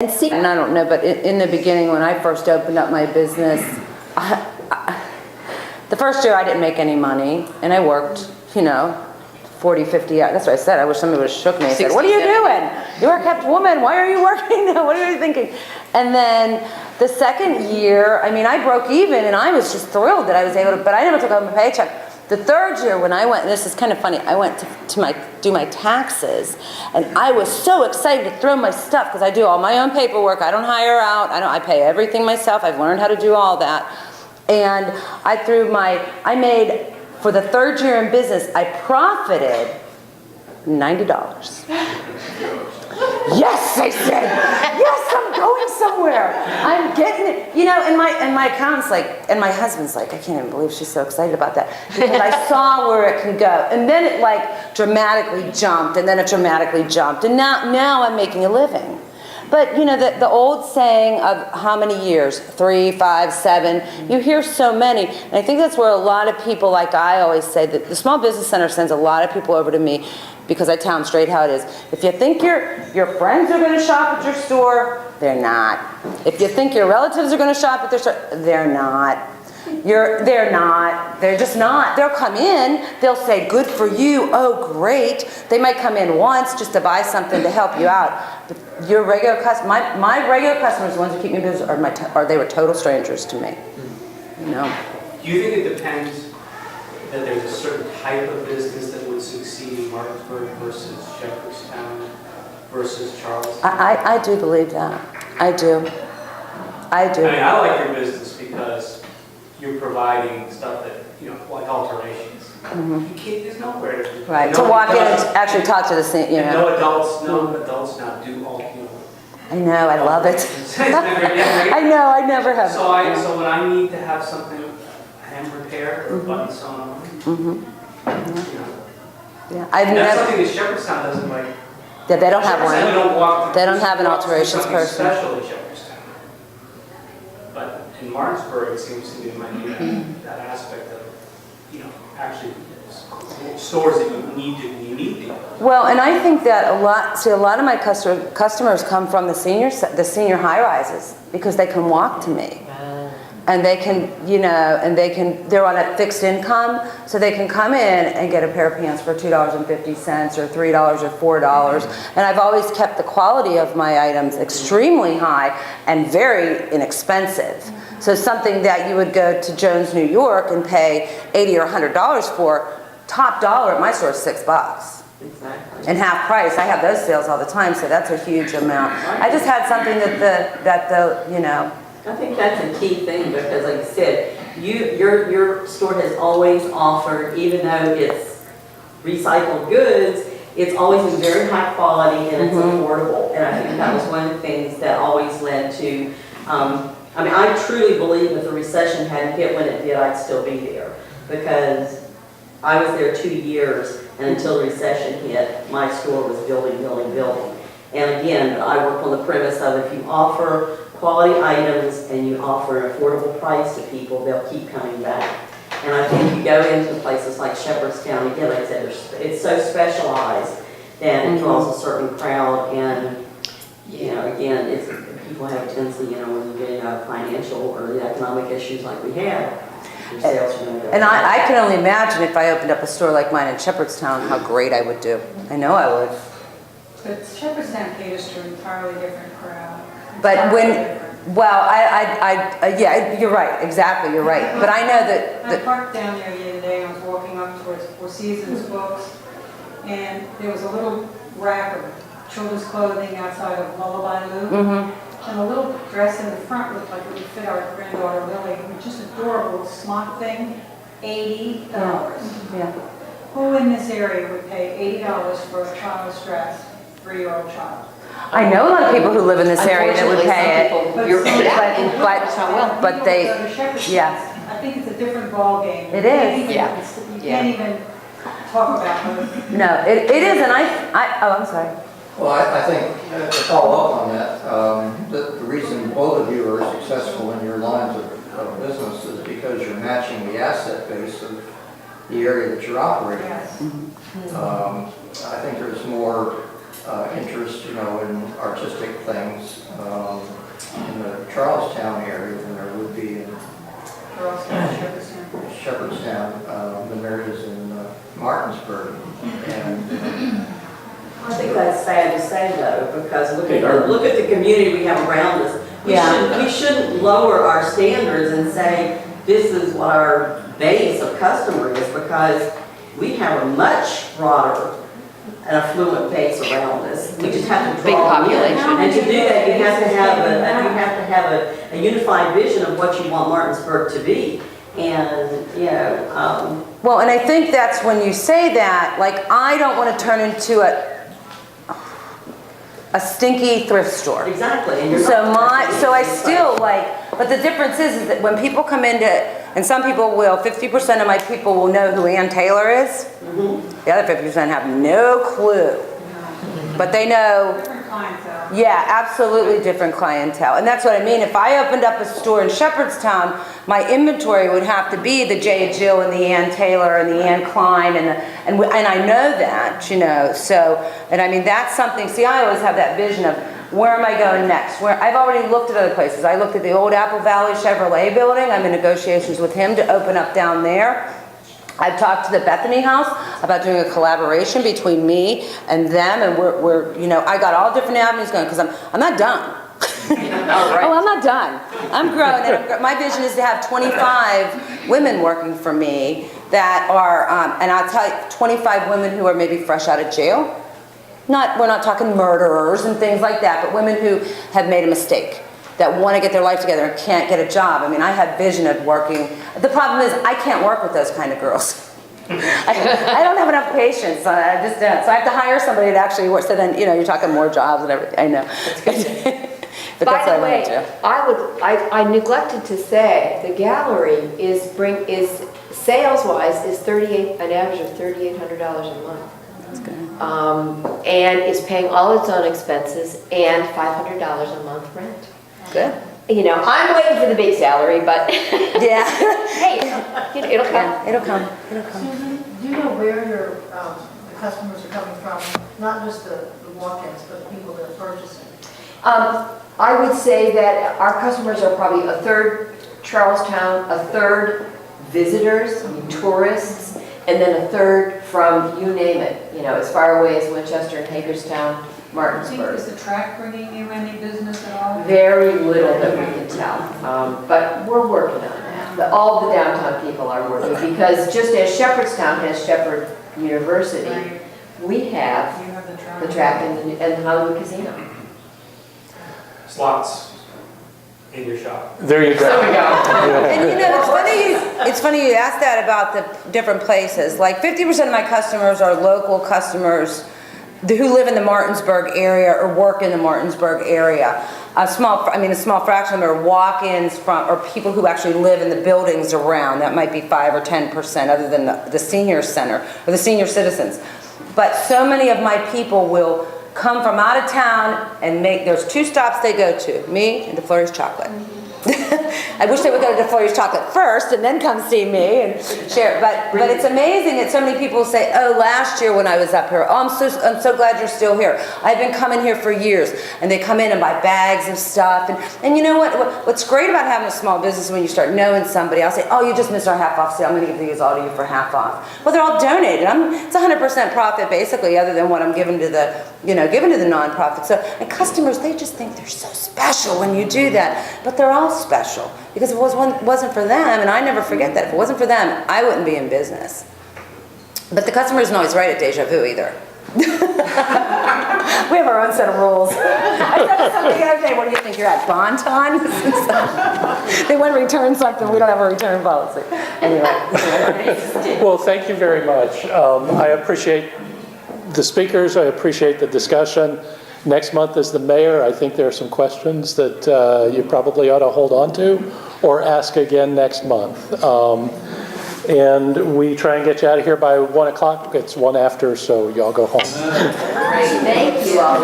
And I don't know, but in the beginning when I first opened up my business, the first year I didn't make any money, and I worked, 40, 50 hours. That's what I said. I wish somebody would have shook me and said, what are you doing? You're a kept woman. Why are you working now? What are you thinking? And then the second year, I broke even, and I was just thrilled that I was able to, but I never took home a paycheck. The third year when I went, and this is kind of funny, I went to do my taxes, and I was so excited to throw my stuff, because I do all my own paperwork. I don't hire out. I pay everything myself. I've learned how to do all that. And I made, for the third year in business, I profited $90. Yes, I said, yes, I'm going somewhere. I'm getting it. And my accountant's like, and my husband's like, I can't even believe she's so excited about that. Because I saw where it can go. And then it dramatically jumped, and then it dramatically jumped. And now I'm making a living. But the old saying of how many years, 3, 5, 7, you hear so many. And I think that's where a lot of people, like I always say, that the Small Business Center sends a lot of people over to me because I tell them straight how it is. If you think your friends are going to shop at your store, they're not. If you think your relatives are going to shop at their store, they're not. They're not. They're just not. They'll come in, they'll say, good for you, oh great. They might come in once just to buy something to help you out. But your regular my regular customers, the ones who keep me busy, they were total strangers to me. Do you think it depends that there's a certain type of business that would succeed in Martinsburg versus Shepherdstown versus Charleston? I do believe that. I do. I like your business because you're providing stuff that, like alterations. Mm-hmm. There's nowhere to... Right, to walk in and actually talk to the same, No adults now do all, I know, I love it. I know, I never have. So when I need to have something, hem repair or button sewn on, that's something that Shepherdstown doesn't like. Yeah, they don't have one. They don't have an alterations something person. Special in Shepherdstown. But in Martinsburg, it seems to me might be that aspect of, actually stores that you need to. Well, and I think that a lot of my customers come from the senior high rises because they can walk to me. And they can, they're on a fixed income, so they can come in and get a pair of pants for $2.50 or $3 or $4. And I've always kept the quality of my items extremely high and very inexpensive. So something that you would go to Jones, New York and pay $80 or $100 for, top dollar at my store is $6. Exactly. And half price. I have those sales all the time, so that's a huge amount. I just had something that I think that's a key thing because, like I said, your store has always offered, even though it's recycled goods, it's always been very high quality and it's affordable. And I think that was one of the things that always led to. I truly believe if the recession hadn't hit when it did, I'd still be there because I was there 2 years, and until the recession hit, my store was building. And again, I work on the premise of if you offer quality items and you offer an affordable price to people, they'll keep coming back. And I think you go into places like Shepherdstown, again, like I said, it's so specialized that it draws a certain crowd. And, again, people have a tendency, when you get into financial or the economic issues like we have, your sales are going to go and I can only imagine if I opened up a store like mine in Shepherdstown, how great I would do. I know I would. But Shepherdstown caters to an entirely different crowd. But you're right, exactly, you're right. But I know that... I parked down there the other day, I was walking up towards Four Seasons Books, and there was a little rack of children's clothing outside of Lullaby Lou, and a little dress in the front looked like it would fit our granddaughter Lily, just adorable smock thing, $80. Yeah. Who in this area would pay $80 for a child's dress, 3-year-old child? I know a lot of people who live in this area that would pay it. But they, I think it's a different ballgame. It is. You can't even talk about it. No, it is, and I'm sorry. Well, I think to follow up on that, the reason both of you are successful in your lines of business is because you're matching the asset base of the area that you're operating in. Yes. I think there's more interest, in artistic things in the Charlestown area than there would be in Shepherdstown than there is in Martinsburg. And I think that's sad to say though, because look at the community we have around us. We shouldn't lower our standards and say this is what our base of customer is, because we have a much broader and affluent base around us. We just have to Big draw them in. population. And to do that, you have to have a unified vision of what you want Martinsburg to be. And Well, and I think that's when you say that, like, I don't want to turn into a stinky thrift store. exactly. And you're So not- I still like, but the difference is that when people come into, and some people will, 50% of my people will know who Ann Taylor is. The other 50% have no clue. But they know, Different clientele. yeah, absolutely different clientele. And that's what I mean. If I opened up a store in Shepherdstown, my inventory would have to be the J. Jill and the Ann Taylor and the Ann Klein and I know that, so, and I mean, that's something, see, I always have that vision of where am I going next? Where I've already looked at other places. I looked at the old Apple Valley Chevrolet building. I'm in negotiations with him to open up down there. I've talked to the Bethany House about doing a collaboration between me and them, and we're I got all different avenues going because I'm not done. Oh, I'm not done. I'm growing, and my vision is to have 25 women working for me that are, and I'll tell you, 25 women who are maybe fresh out of jail. We're not talking murderers and things like that, but women who have made a mistake, that want to get their life together and can't get a job. I mean, I have vision of working. The problem is I can't work with those kind of girls. I don't have enough patience. I just don't. So I have to hire somebody to actually work. So then, you're talking more jobs and everything. I know. But By that's the what I way, want to do. I neglected to say the gallery is sales-wise is an average of $3,800 a month. That's good. And is paying all its own expenses and $500 a month rent. Good. I'm waiting for the big salary, but Yeah. hey, it'll come. Yeah, it'll come. Susan, do you know where the customers are coming from? Not just the walk-ins, but the people that are purchasing? I would say that our customers are probably a third Charlestown, a third visitors, tourists, and then a third from, you name it, as far away as Winchester and Hagerstown, I think, Martinsburg. is the track bringing you any business at all? Very little that we can tell, but we're working on that. All the downtown people are working, because just as Shepherdstown has Shepherd University, Right. we have You have the track. the track and the Hollywood Casino. Slots in your shop. There you There we go. go. And it's funny you asked that about the different places. Like 50% of my customers are local customers who live in the Martinsburg area or work in the Martinsburg area. A small fraction of them are walk-ins or people who actually live in the buildings around. That might be 5 or 10% other than the senior center or the senior citizens. But so many of my people will come from out of town and there's 2 stops they go to, me and DeFleury's Chocolate. I wish they would go to DeFleury's Chocolate first and then come see me and share. But it's amazing that so many people say, oh, last year when I was up here, oh, I'm so glad you're still here. I've been coming here for years. And they come in and buy bags of stuff. And you know what's great about having a small business when you start knowing somebody, I'll say, oh, you just missed our half off sale. I'm going to give these all to you for half off. Well, they're all donated. It's 100% profit basically, other than what I'm giving to the nonprofit. So, and customers, they just think they're so special when you do that. But they're all special. Because if it wasn't for them, and I never forget that, if it wasn't for them, I wouldn't be in business. But the customer isn't always right at Deja Vu either. We have our own set of rules. I said to somebody the other day, what do you think you're at, Bon-Ton? They want to return something, we don't have a return policy. Anyway. Well, thank you very much. I appreciate the speakers. I appreciate the discussion. Next month is the mayor. I think there are some questions that you probably ought to hold on to or ask again next month. And we try and get you out of here by 1 o'clock. It's 1 after, so y'all go home. Great, thank you all.